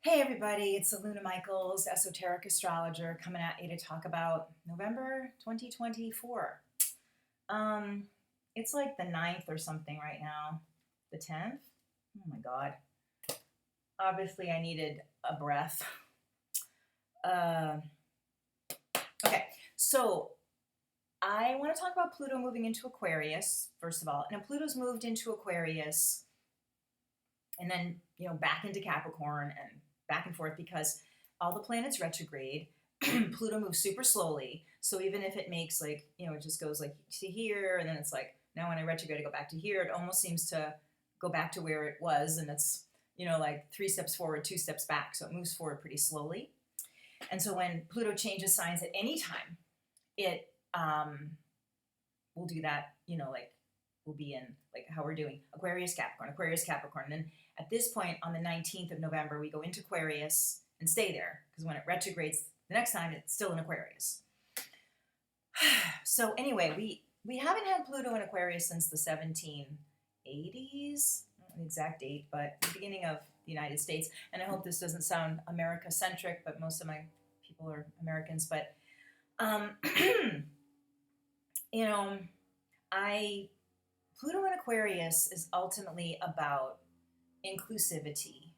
Hey everybody, it's Aluna Michaels, Esoteric Astrologer, coming at you to talk about November 2024. Um, it's like the 9th or something right now. The 10th? Oh my God. Obviously, I needed a breath. Uh, okay, so I want to talk about Pluto moving into Aquarius, first of all. Now, Pluto's moved into Aquarius and then, back into Capricorn and back and forth because all the planets retrograde. Pluto moves super slowly. So even if it makes it just goes like to here, and then it's like, now when I retrograde, I go back to here, it almost seems to go back to where it was. And it's, like 3 steps forward, 2 steps back. So it moves forward pretty slowly. And so when Pluto changes signs at any time, it will do that, like we'll be in like how we're doing Aquarius, Capricorn, Aquarius, Capricorn. And then at this point on the 19th of November, we go into Aquarius and stay there because when it retrogrades the next time, it's still in Aquarius. So anyway, we haven't had Pluto in Aquarius since the 1780s. I don't know the exact date, but the beginning of the United States. And I hope this doesn't sound America-centric, but most of my people are Americans. But, Pluto in Aquarius is ultimately about inclusivity.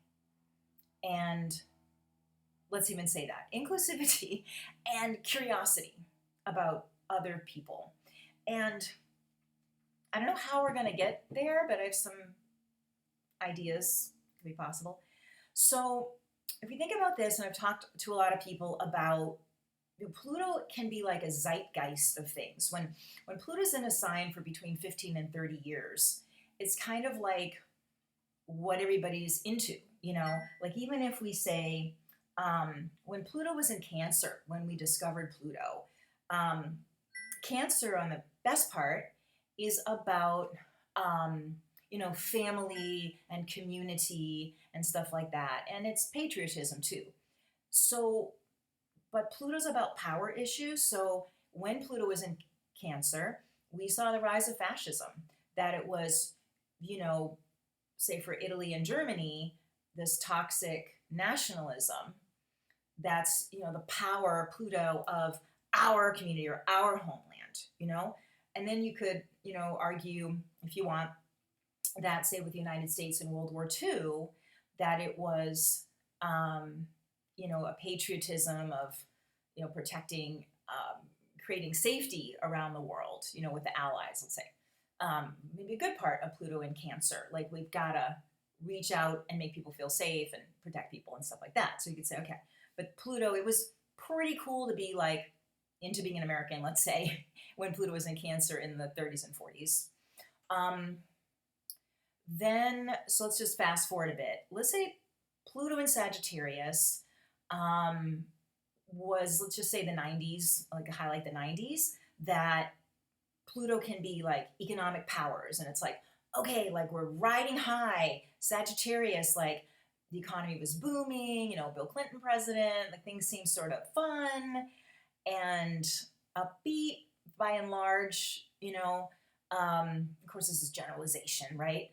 And let's even say that inclusivity and curiosity about other people. And I don't know how we're going to get there, but I have some ideas. Could be possible. So if you think about this, and I've talked to a lot of people about Pluto can be like a zeitgeist of things. When Pluto's in a sign for between 15 and 30 years, it's kind of like what everybody's into, Like even if we say, when Pluto was in Cancer, when we discovered Pluto, Cancer on the best part is about, family and community and stuff like that. And it's patriotism too. So but Pluto's about power issues. So when Pluto was in Cancer, we saw the rise of fascism. That it was, say for Italy and Germany, this toxic nationalism that's, the power, Pluto, of our community or our homeland. And then you could, argue, if you want, that, say, with the United States in World War II, that it was a patriotism of, protecting, creating safety around the world, with the Allies, let's say. Maybe a good part of Pluto in Cancer, like we've got to reach out and make people feel safe and protect people and stuff like that. So you could say, okay, but Pluto, it was pretty cool to be like into being an American, let's say, when Pluto was in Cancer in the 30s and 40s. So let's just fast forward a bit. Let's say Pluto in Sagittarius was, let's just say the 90s, like highlight the 90s, that Pluto can be like economic powers. And it's like, okay, like we're riding high. Sagittarius, like the economy was booming, Bill Clinton president, like things seemed sort of fun and upbeat by and large, of course, this is generalization, right?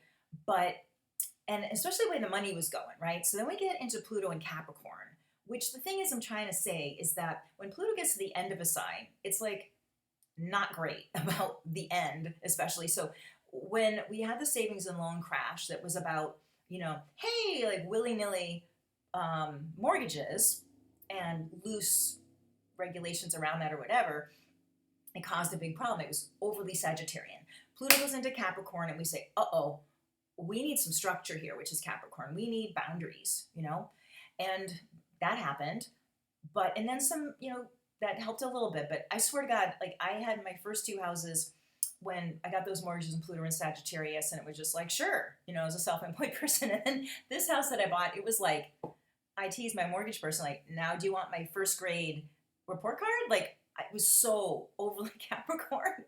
And especially the way the money was going, right? So then we get into Pluto and Capricorn, which the thing is I'm trying to say is that when Pluto gets to the end of a sign, it's like not great about the end, especially. So when we had the savings and loan crash that was about, hey, like willy-nilly mortgages and loose regulations around that or whatever, it caused a big problem. It was overly Sagittarian. Pluto goes into Capricorn and we say, uh-oh, we need some structure here, which is Capricorn. We need boundaries, and that happened. And then some, that helped a little bit. But I swear to God, like I had my first 2 houses when I got those mortgages in Pluto and Sagittarius, and it was just like, sure, as a self-employed person. And then this house that I bought, it was like, I teased my mortgage person, like, now do you want my first grade report card? Like, I was so overly Capricorn,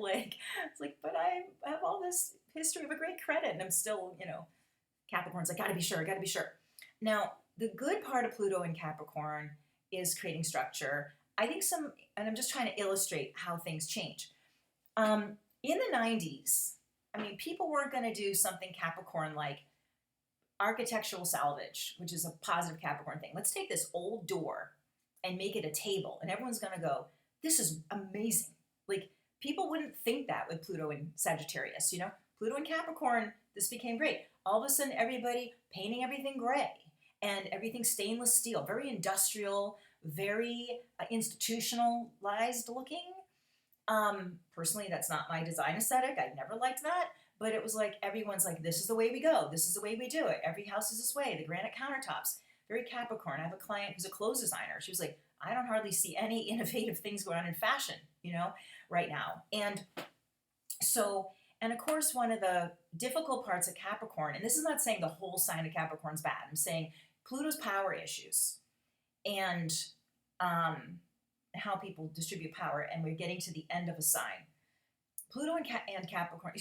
like, it's like, but I have all this history of a great credit and I'm still, Capricorn's like, gotta be sure. Now, the good part of Pluto in Capricorn is creating structure. I think and I'm just trying to illustrate how things change. In the 90s, I mean, people weren't going to do something Capricorn like architectural salvage, which is a positive Capricorn thing. Let's take this old door and make it a table, and everyone's going to go, this is amazing. Like, people wouldn't think that with Pluto and Sagittarius, you know? Pluto and Capricorn, this became great. All of a sudden, everybody painting everything gray and everything stainless steel, very industrial, very institutionalized looking. Personally, that's not my design aesthetic. I never liked that. But it was like, everyone's like, this is the way we go. This is the way we do it. Every house is this way. The granite countertops, very Capricorn. I have a client who's a clothes designer. She was like, I don't hardly see any innovative things going on in fashion, you know, right now. And so, and of course, one of the difficult parts of Capricorn, and this is not saying the whole sign of Capricorn's bad. I'm saying Pluto's power issues and how people distribute power. And we're getting to the end of a sign. Pluto and Capricorn,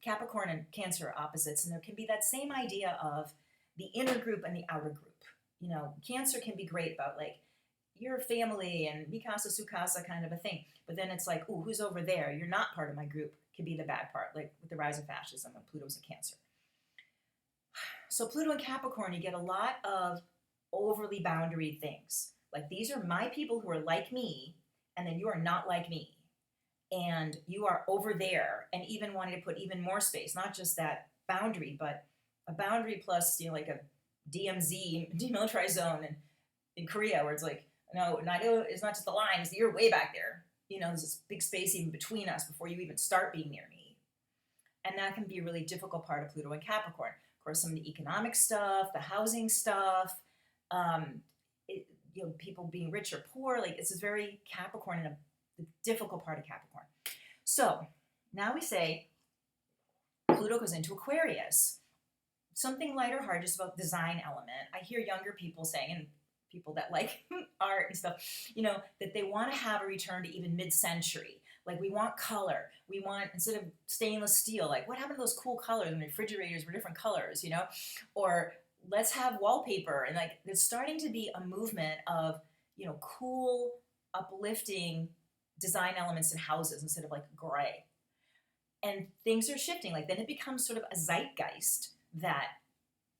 Capricorn and Cancer are opposites, and there can be that same idea of the inner group and the outer group. You know, Cancer can be great about like your family and Mikasa Sukasa kind of a thing, but then it's like, ooh, who's over there? You're not part of my group. Can be the bad part, like with the rise of fascism when Pluto's in Cancer. So Pluto and Capricorn, you get a lot of overly boundary things. Like, these are my people who are like me, and then you are not like me. And you are over there, and even wanting to put even more space, not just that boundary, but a boundary plus, you know, like a DMZ, demilitarized zone in Korea, where it's like, no, it's not just the line, it's you're way back there. You know, there's this big space even between us before you even start being near me. And that can be a really difficult part of Pluto and Capricorn. Of course, some of the economic stuff, the housing stuff, you know, people being rich or poor, like, it's a very Capricorn and the difficult part of Capricorn. So now we say Pluto goes into Aquarius. Something lighter heart, just about design element. I hear younger people saying, and people that like art and stuff, you know, that they want to have a return to even mid-century. Like, we want color. We want, instead of stainless steel, like, what happened to those cool colors when refrigerators were different colors, you know? Or let's have wallpaper. And like, there's starting to be a movement of, you know, cool, uplifting design elements in houses instead of like gray. And things are shifting. Like, then it becomes sort of a zeitgeist that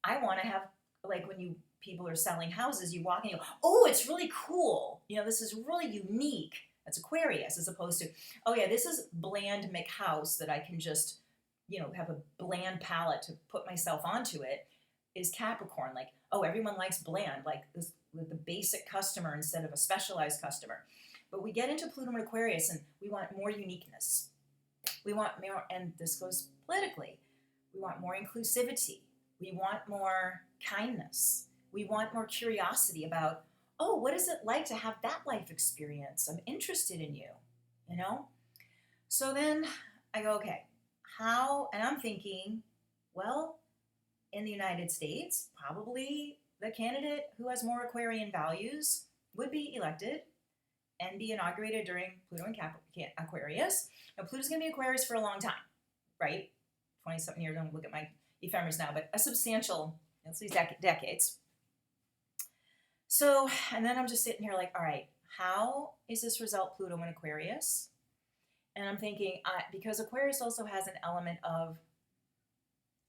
I want to have, like, when people are selling houses, you walk in, you go, oh, it's really cool. You know, this is really unique. That's Aquarius, as opposed to, oh yeah, this is bland McHouse that I can just, you know, have a bland palette to put myself onto it, is Capricorn. Like, oh, everyone likes bland, like this, with the basic customer instead of a specialized customer. But we get into Pluto and Aquarius, and we want more uniqueness. We want more, and this goes politically, we want more inclusivity. We want more kindness. We want more curiosity about, oh, what is it like to have that life experience? I'm interested in you, you know? So then I go, okay, how, and I'm thinking, well, in the United States, probably the candidate who has more Aquarian values would be elected and be inaugurated during Pluto and Aquarius. Now, Pluto's going to be Aquarius for a long time, right? 20-something years, don't look at my ephemeris now, but a substantial, at least decades. So, and then I'm just sitting here like, all right, how is this result Pluto in Aquarius? And I'm thinking, because Aquarius also has an element of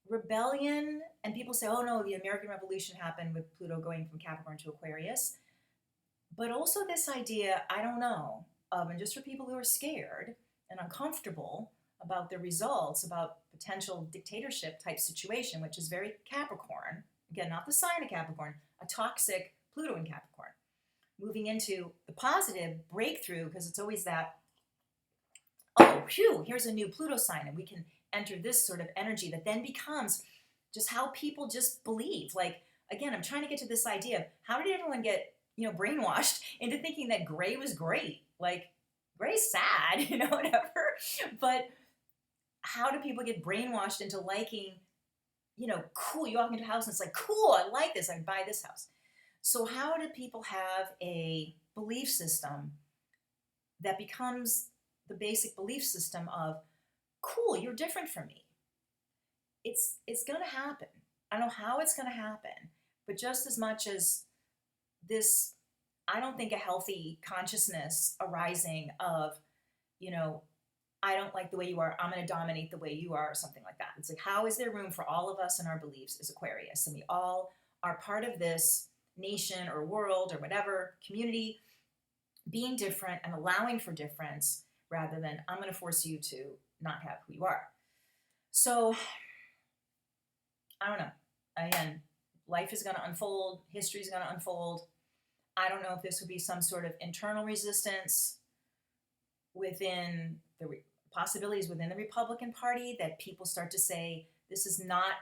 rebellion, and people say, oh no, the American Revolution happened with Pluto going from Capricorn to Aquarius. But also this idea, I don't know, and just for people who are scared and uncomfortable about the results, about potential dictatorship type situation, which is very Capricorn, again, not the sign of Capricorn, a toxic Pluto in Capricorn. Moving into the positive breakthrough, because it's always that, oh, phew, here's a new Pluto sign, and we can enter this sort of energy that then becomes just how people just believe. Like, again, I'm trying to get to this idea of how did everyone get, you know, brainwashed into thinking that gray was great? Like, gray's sad, you know, whatever. But how do people get brainwashed into liking, you know, cool, you walk into a house and it's like, cool, I like this, I buy this house. So how do people have a belief system that becomes the basic belief system of, cool, you're different from me? It's going to happen. I don't know how it's going to happen, but just as much as this, I don't think a healthy consciousness arising of, you know, I don't like the way you are, I'm going to dominate the way you are, or something like that. It's like, how is there room for all of us and our beliefs as Aquarius? And we all are part of this nation or world or whatever community, being different and allowing for difference rather than I'm going to force you to not have who you are. So I don't know. Again, life is going to unfold. History is going to unfold. I don't know if this would be some sort of internal resistance within the possibilities within the Republican Party, that people start to say, this is not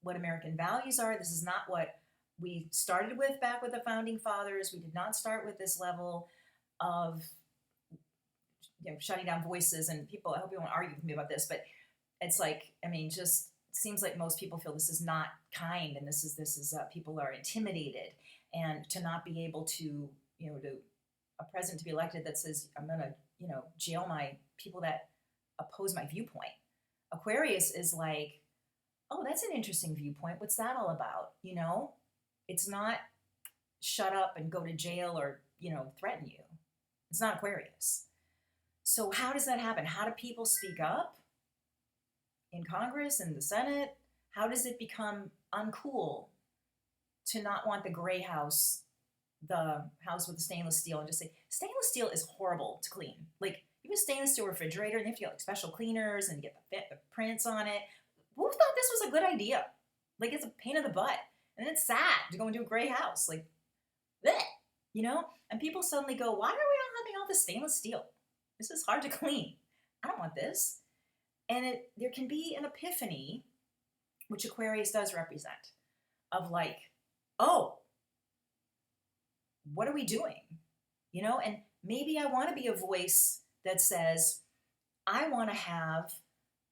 what American values are. This is not what we started with back with the founding fathers. We did not start with this level of, shutting down voices. And people, I hope you won't argue with me about this, but it's like, I mean, just seems like most people feel this is not kind, and this is people are intimidated, and to not be able to, to a president to be elected that says, I'm going to, jail my people that oppose my viewpoint. Aquarius is like, oh, that's an interesting viewpoint. What's that all about? It's not shut up and go to jail or, threaten you. It's not Aquarius. So how does that happen? How do people speak up in Congress and the Senate? How does it become uncool to not want the gray house, the house with the stainless steel, and just say, stainless steel is horrible to clean. Like, you have a stainless steel refrigerator, and you have to get like special cleaners and get the prints on it. Who thought this was a good idea? Like, it's a pain in the butt. And it's sad to go into a gray house. Like, bleh, And people suddenly go, why are we all having all this stainless steel? This is hard to clean. I don't want this. And there can be an epiphany, which Aquarius does represent, of like, oh, what are we doing? And maybe I want to be a voice that says, I want to have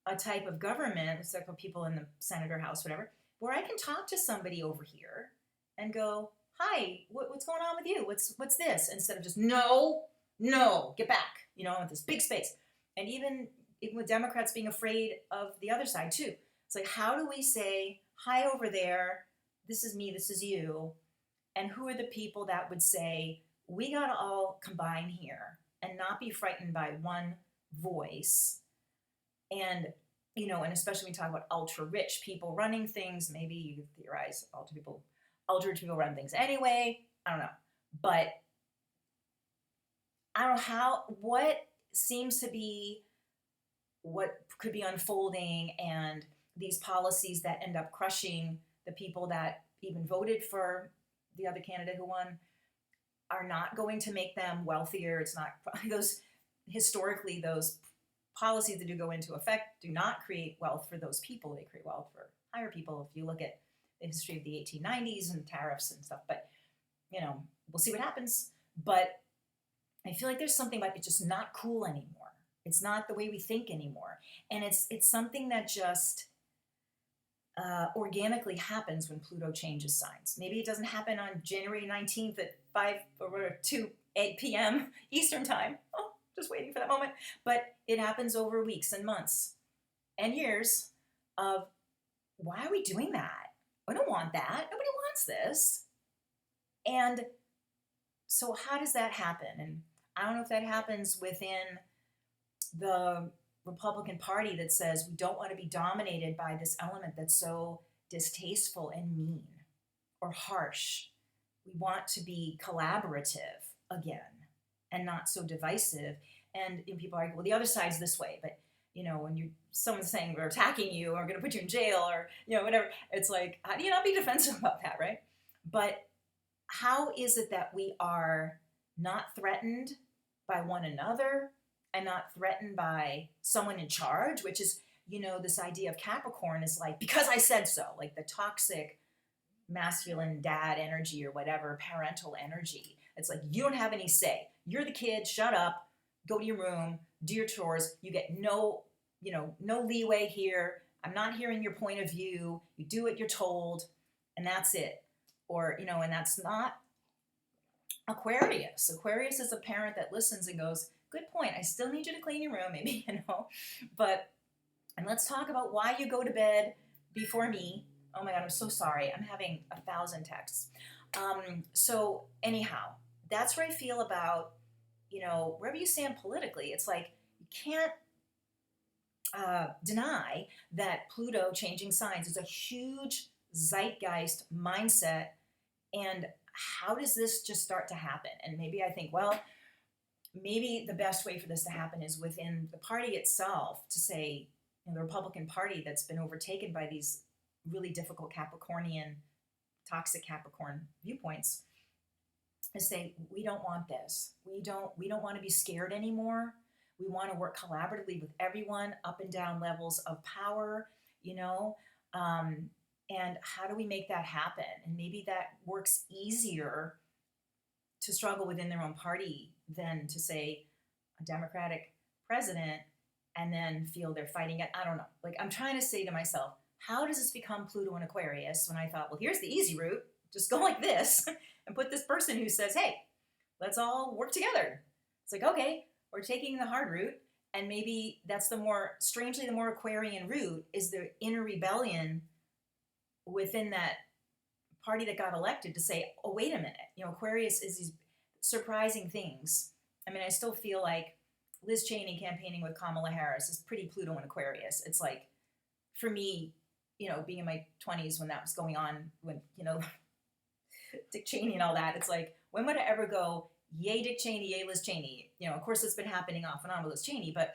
a type of government, it's like people in the Senate or House, whatever, where I can talk to somebody over here and go, hi, what's going on with you? What's this? Instead of just, no, get back, with this big space. And even with Democrats being afraid of the other side too. It's like, how do we say, hi over there, this is me, this is you, and who are the people that would say, we got to all combine here and not be frightened by one voice. And, and especially when we talk about ultra rich people running things, maybe you theorize ultra rich people run things anyway. I don't know. But I don't know what seems to be what could be unfolding, and these policies that end up crushing the people that even voted for the other candidate who won are not going to make them wealthier. It's not historically, those policies that do go into effect do not create wealth for those people. They create wealth for higher people. If you look at the history of the 1890s and tariffs and stuff, but we'll see what happens. But I feel like there's something about it's just not cool anymore. It's not the way we think anymore. And it's something that just organically happens when Pluto changes signs. Maybe it doesn't happen on January 19th at 8 p.m. Eastern time. Oh, just waiting for that moment. But it happens over weeks and months and years of, why are we doing that? I don't want that. Nobody wants this. And so how does that happen? And I don't know if that happens within the Republican Party that says we don't want to be dominated by this element that's so distasteful and mean or harsh. We want to be collaborative again and not so divisive. And people argue, well, the other side's this way, but when someone's saying we're attacking you or going to put you in jail or whatever, it's like, how do you not be defensive about that, right? But how is it that we are not threatened by one another and not threatened by someone in charge, which is, this idea of Capricorn is like, because I said so, like the toxic masculine dad energy or whatever, parental energy. It's like, you don't have any say. You're the kid, shut up, go to your room, do your chores. You get no leeway here. I'm not hearing your point of view. You do what you're told, and that's it. Or, and that's not Aquarius. Aquarius is a parent that listens and goes, good point. I still need you to clean your room, maybe, and let's talk about why you go to bed before me. Oh my God, I'm so sorry. I'm having 1,000 texts. So anyhow, that's where I feel about, wherever you stand politically, it's like, you can't deny that Pluto changing signs is a huge zeitgeist mindset. And how does this just start to happen? And maybe I think, well, maybe the best way for this to happen is within the party itself to say, the Republican Party that's been overtaken by these really difficult Capricornian, toxic Capricorn viewpoints, is say, we don't want this. We don't want to be scared anymore. We want to work collaboratively with everyone, up and down levels of power, you know. And how do we make that happen? And maybe that works easier to struggle within their own party than to say a Democratic president and then feel they're fighting it. I don't know. Like, I'm trying to say to myself, how does this become Pluto and Aquarius? When I thought, well, here's the easy route. Just go like this and put this person who says, hey, let's all work together. It's like, okay, we're taking the hard route. And maybe that's the more, strangely, the more Aquarian route is the inner rebellion within that party that got elected to say, oh, wait a minute. Aquarius is these surprising things. I mean, I still feel like Liz Cheney campaigning with Kamala Harris is pretty Pluto and Aquarius. It's like, for me, being in my 20s when that was going on, when, Dick Cheney and all that, it's like, when would I ever go, yay Dick Cheney, yay Liz Cheney? Of course it's been happening off and on with Liz Cheney, but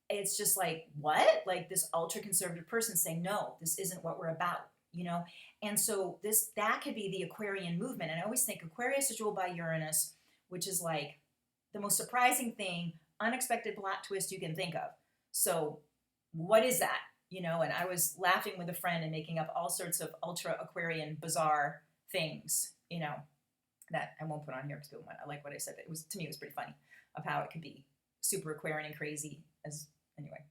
it's just like, what? Like this ultra conservative person saying, no, this isn't what we're about, And so that could be the Aquarian movement. And I always think Aquarius is ruled by Uranus, which is like the most surprising thing, unexpected plot twist you can think of. So what is that? And I was laughing with a friend and making up all sorts of ultra Aquarian bizarre things, that I won't put on here because people might not like what I said. But to me, it was pretty funny of how it could be super Aquarian and crazy. Anyway,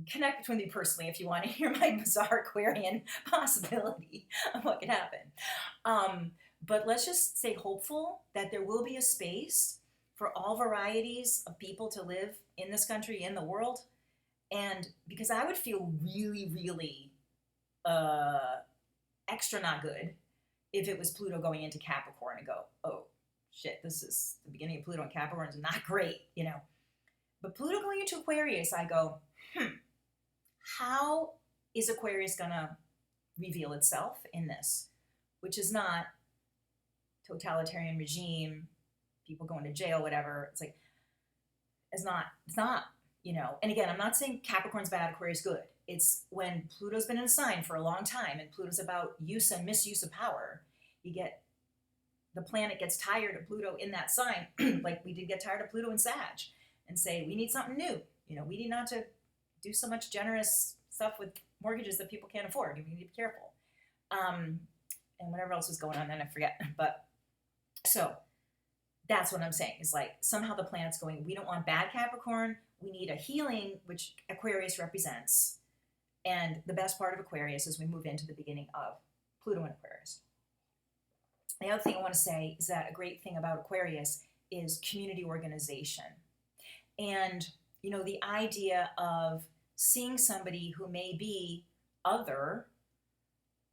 connect with me personally if you want to hear my bizarre Aquarian possibility of what could happen. But let's just stay hopeful that there will be a space for all varieties of people to live in this country, in the world. And because I would feel really, really extra not good if it was Pluto going into Capricorn and go, oh, shit, this is the beginning of Pluto and Capricorn is not great, But Pluto going into Aquarius, I go, how is Aquarius going to reveal itself in this? Which is not totalitarian regime, people going to jail, whatever. It's like, it's not, And again, I'm not saying Capricorn's bad, Aquarius good. It's when Pluto's been in a sign for a long time and Pluto's about use and misuse of power, the planet gets tired of Pluto in that sign, like we did get tired of Pluto in Sag, and say, we need something new. We need not to do so much generous stuff with mortgages that people can't afford. We need to be careful. And whatever else was going on then, I forget. But so that's what I'm saying, is like somehow the planet's going, we don't want bad Capricorn. We need a healing, which Aquarius represents. And the best part of Aquarius is we move into the beginning of Pluto and Aquarius. The other thing I want to say is that a great thing about Aquarius is community organization. And, the idea of seeing somebody who may be other,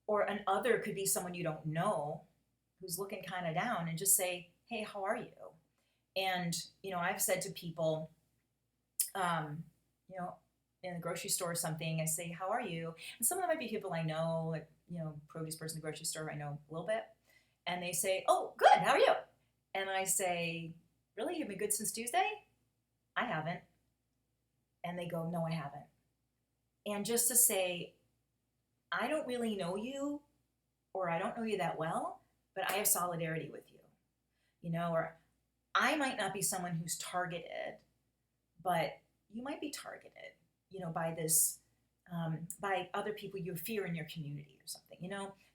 or an other could be someone you don't know, who's looking kind of down, and just say, hey, how are you? And, I've said to people, in the grocery store or something, I say, how are you? And some of them might be people I know, like, produce person in the grocery store I know a little bit. And they say, oh, good, how are you? And I say, really, you've been good since Tuesday? I haven't. And they go, no, I haven't. And just to say, I don't really know you, or I don't know you that well, but I have solidarity with you, or I might not be someone who's targeted, but you might be targeted, by this, by other people you fear in your community or something,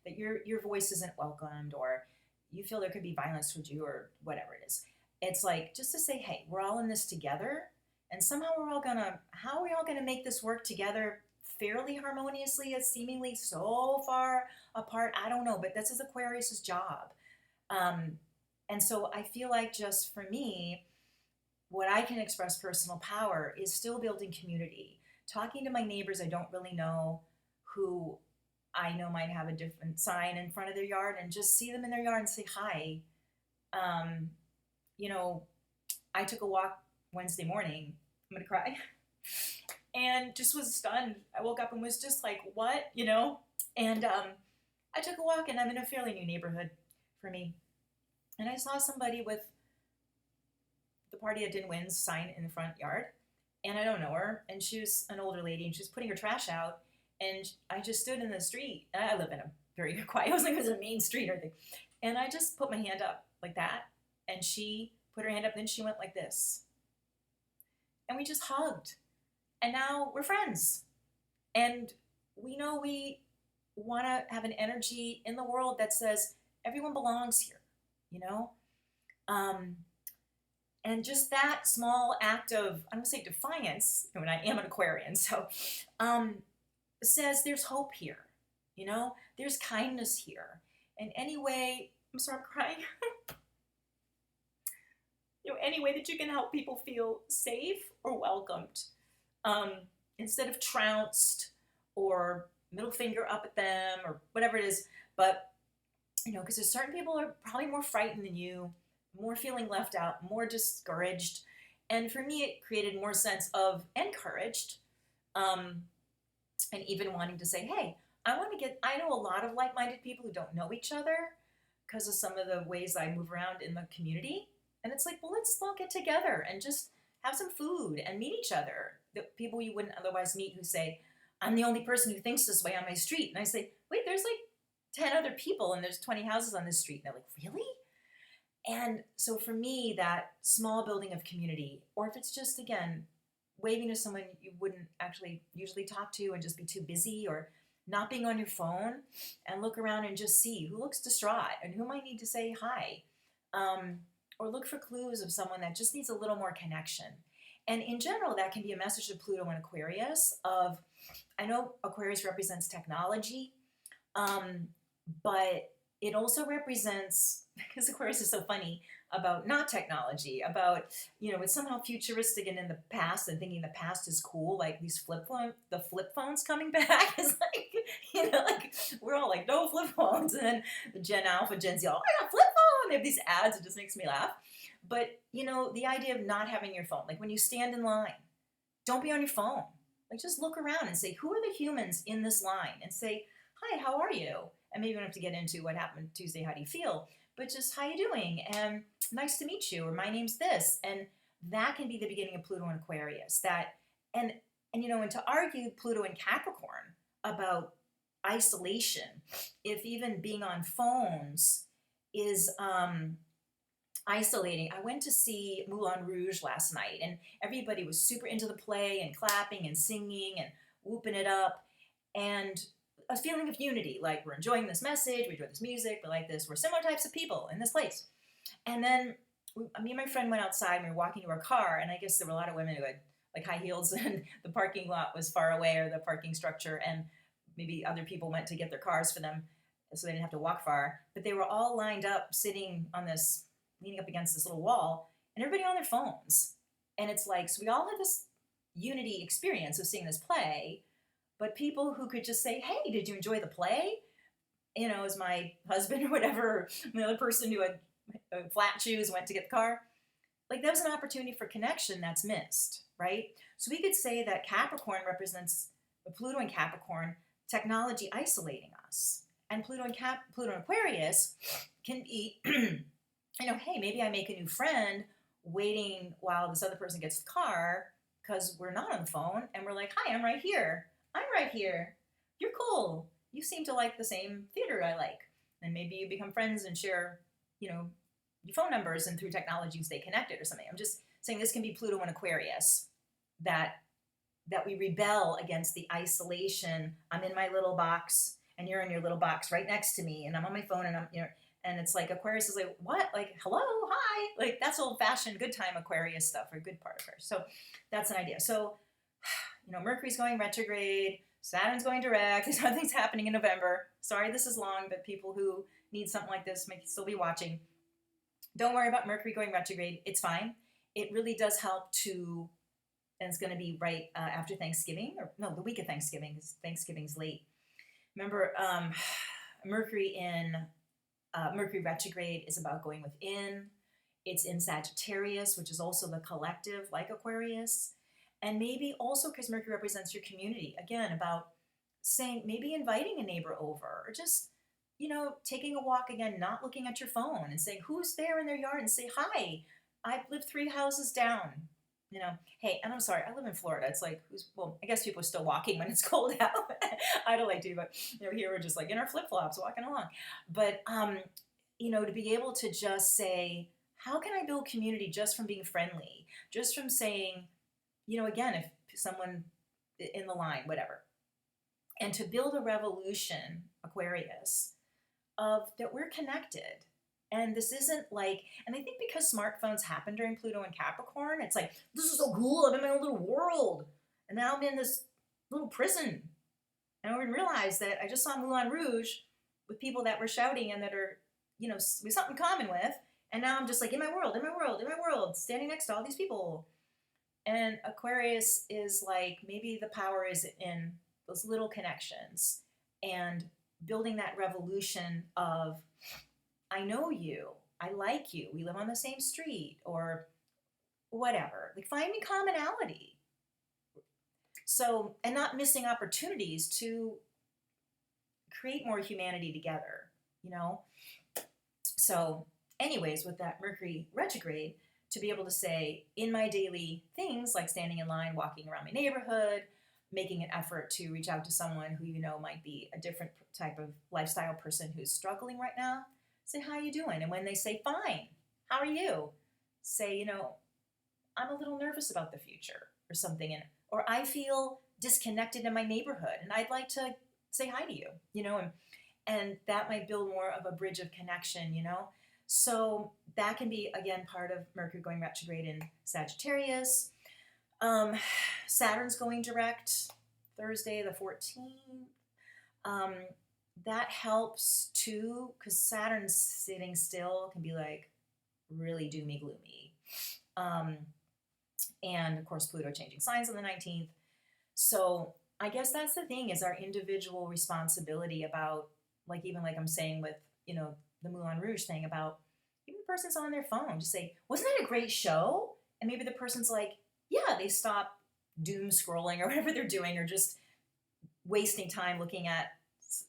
that your voice isn't welcomed, or you feel there could be violence towards you, or whatever it is. It's like, just to say, hey, we're all in this together, and somehow how are we all gonna make this work together fairly harmoniously, as seemingly so far apart? I don't know, but this is Aquarius's job. And so I feel like, just for me, what I can express personal power is still building community, talking to my neighbors I don't really know, who I know might have a different sign in front of their yard, and just see them in their yard and say hi. I took a walk Wednesday morning. I'm gonna cry. and just was stunned. I woke up and was just like, what, And I took a walk, and I'm in a fairly new neighborhood for me. And I saw somebody with the party that didn't win sign in the front yard. And I don't know her. And she was an older lady, and she was putting her trash out. And I just stood in the street. I live in a very quiet, I was like, it was a main street or anything. And I just put my hand up like that. And she put her hand up, and then she went like this. And we just hugged. And now we're friends. And we know we want to have an energy in the world that says everyone belongs here, you know? And just that small act of, I don't say defiance, I mean, I am an Aquarian, so says there's hope here, There's kindness here. And any way, I'm sorry, I'm crying. Any way that you can help people feel safe or welcomed, instead of trounced or middle finger up at them or whatever it is. But, because there's certain people are probably more frightened than you, more feeling left out, more discouraged. And for me, it created more sense of encouraged, and even wanting to say, hey, I know a lot of like-minded people who don't know each other because of some of the ways I move around in the community. And it's like, well, let's all get together and just have some food and meet each other. The people you wouldn't otherwise meet who say, I'm the only person who thinks this way on my street. And I say, wait, there's like 10 other people and there's 20 houses on this street. And they're like, really? And so for me, that small building of community, or if it's just, again, waving to someone you wouldn't actually usually talk to and just be too busy, or not being on your phone, and look around and just see who looks distraught and who might need to say hi. Or look for clues of someone that just needs a little more connection. And in general, that can be a message of Pluto and Aquarius of, I know Aquarius represents technology, but it also represents, because Aquarius is so funny about not technology, about, it's somehow futuristic and in the past and thinking the past is cool, like the flip phones coming back is like, we're all like, no flip phones. And then the Gen Alpha, Gen Z, oh my God, flip phone. They have these ads, it just makes me laugh. But, the idea of not having your phone, like when you stand in line, don't be on your phone. Like just look around and say, who are the humans in this line? And say, hi, how are you? And maybe we don't have to get into what happened Tuesday, how do you feel? But just, how you doing? And nice to meet you, or my name's this. And that can be the beginning of Pluto and Aquarius. And to argue Pluto and Capricorn about isolation, if even being on phones is isolating. I went to see Moulin Rouge last night, and everybody was super into the play and clapping and singing and whooping it up. And a feeling of unity, like we're enjoying this message, we enjoy this music, we like this, we're similar types of people in this place. And then me and my friend went outside, and we were walking to our car, and I guess there were a lot of women who had like high heels, and the parking lot was far away, or the parking structure, and maybe other people went to get their cars for them so they didn't have to walk far. But they were all lined up, sitting on this, leaning up against this little wall, and everybody on their phones. And it's like, so we all had this unity experience of seeing this play, but people who could just say, hey, did you enjoy the play? As my husband or whatever, the other person who had flat shoes went to get the car. Like, that was an opportunity for connection that's missed, right? So we could say that Capricorn represents Pluto and Capricorn, technology isolating us. And Pluto and Aquarius can be, hey, maybe I make a new friend waiting while this other person gets the car because we're not on the phone, and we're like, hi, I'm right here. I'm right here. You're cool. You seem to like the same theater I like. And maybe you become friends and share, your phone numbers, and through technology you stay connected or something. I'm just saying this can be Pluto and Aquarius, that we rebel against the isolation. I'm in my little box and you're in your little box right next to me, and I'm on my phone, and and it's like Aquarius is like, what? Like, hello, hi. Like, that's old fashioned good time Aquarius stuff, or good part of her. So that's an idea. So, Mercury's going retrograde, Saturn's going direct, there's other things happening in November. Sorry this is long, but people who need something like this may still be watching. Don't worry about Mercury going retrograde. It's fine. It really does help to, and it's going to be right after Thanksgiving, or no, the week of Thanksgiving, because Thanksgiving's late. Remember, Mercury retrograde is about going within. It's in Sagittarius, which is also the collective, like Aquarius. And maybe also because Mercury represents your community, again, about saying, maybe inviting a neighbor over, or just, taking a walk, again, not looking at your phone and saying, who's there in their yard, and say, hi, I live 3 houses down. Hey, and I'm sorry, I live in Florida. It's like, well, I guess people are still walking when it's cold out. I don't like to, but here we're just like in our flip flops walking along. But, to be able to just say, how can I build community just from being friendly, just from saying, again, if someone in the line, whatever, and to build a revolution, Aquarius, of that we're connected. And this isn't like, and I think because smartphones happened during Pluto and Capricorn, it's like, this is so cool. I'm in my own little world. And now I'm in this little prison. And I didn't realize that I just saw Moulin Rouge with people that were shouting and that are, with something common with. And now I'm just like in my world, standing next to all these people. And Aquarius is like, maybe the power is in those little connections and building that revolution of, I know you, I like you, we live on the same street, or whatever. Like finding commonality. So, and not missing opportunities to create more humanity together, So, anyways, with that Mercury retrograde, to be able to say in my daily things, like standing in line, walking around my neighborhood, making an effort to reach out to someone who might be a different type of lifestyle person who's struggling right now, say, how are you doing? And when they say, fine, how are you? Say, I'm a little nervous about the future or something. Or I feel disconnected in my neighborhood and I'd like to say hi to you, and that might build more of a bridge of connection, So that can be, again, part of Mercury going retrograde in Sagittarius. Saturn's going direct Thursday the 14th. That helps too, because Saturn's sitting still can be like really doomy gloomy. And of course, Pluto changing signs on the 19th. So I guess that's the thing, is our individual responsibility about, even like I'm saying with, the Moulin Rouge thing about, even the person's on their phone, just say, wasn't that a great show? And maybe the person's like, yeah, they stop doom scrolling or whatever they're doing, or just wasting time looking at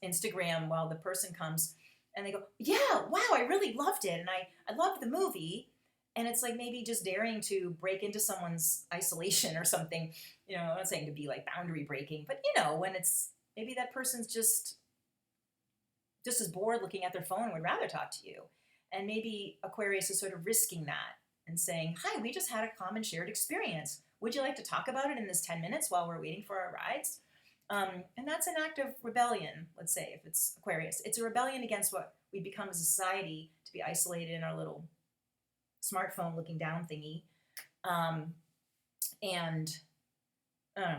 Instagram while the person comes and they go, yeah, wow, I really loved it. And I loved the movie. And it's like maybe just daring to break into someone's isolation or something. I'm not saying to be like boundary breaking, but when it's maybe that person's just as bored looking at their phone and would rather talk to you. And maybe Aquarius is sort of risking that and saying, hi, we just had a common shared experience. Would you like to talk about it in this 10 minutes while we're waiting for our rides? And that's an act of rebellion, let's say, if it's Aquarius. It's a rebellion against what we become as a society, to be isolated in our little smartphone looking down thingy. And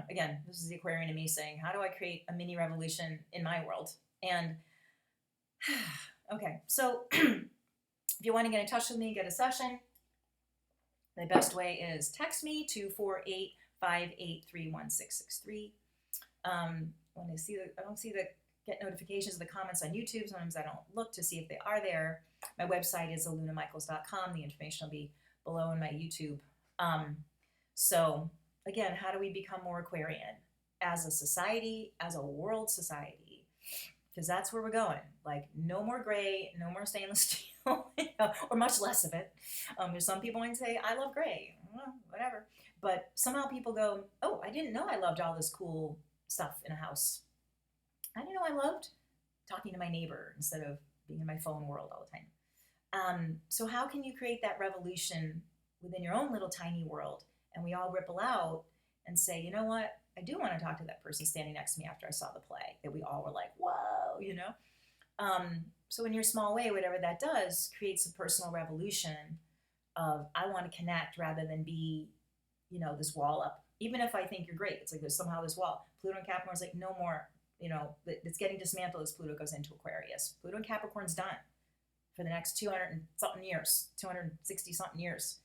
again, this is the Aquarian in me saying, how do I create a mini revolution in my world? And okay, so if you want to get in touch with me, get a session, the best way is text me to 485831663. When I don't see the get notifications of the comments on YouTube. Sometimes I don't look to see if they are there. My website is alunamichaels.com. The information will be below in my YouTube. So again, how do we become more Aquarian as a society, as a world society? Because that's where we're going. Like, no more gray, no more stainless steel, or much less of it. There's some people might say, I love gray, well, whatever. But somehow people go, oh, I didn't know I loved all this cool stuff in a house. I didn't know I loved talking to my neighbor instead of being in my phone world all the time. So how can you create that revolution within your own little tiny world? And we all ripple out and say, you know what? I do want to talk to that person standing next to me after I saw the play, that we all were like, whoa, So in your small way, whatever that does, creates a personal revolution of, I want to connect rather than be, this wall up. Even if I think you're great, it's like there's somehow this wall. Pluto and Capricorn is like, no more, it's getting dismantled as Pluto goes into Aquarius. Pluto and Capricorn's done for the next 200 and something years, 260 something years.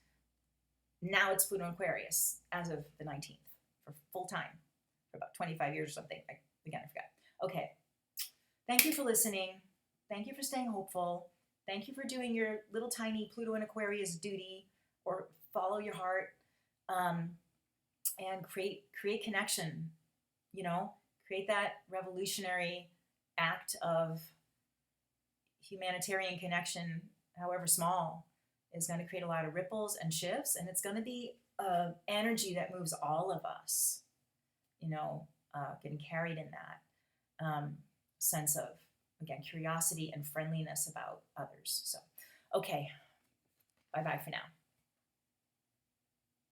Now it's Pluto and Aquarius as of the 19th for full time, for about 25 years or something. I forgot. Okay. Thank you for listening. Thank you for staying hopeful. Thank you for doing your little tiny Pluto and Aquarius duty, or follow your heart. and create connection, you know, create that revolutionary act of humanitarian connection, however small, is going to create a lot of ripples and shifts, and it's going to be energy that moves all of us, you know, getting carried in that sense of, again, curiosity and friendliness about others. So, okay, bye bye for now.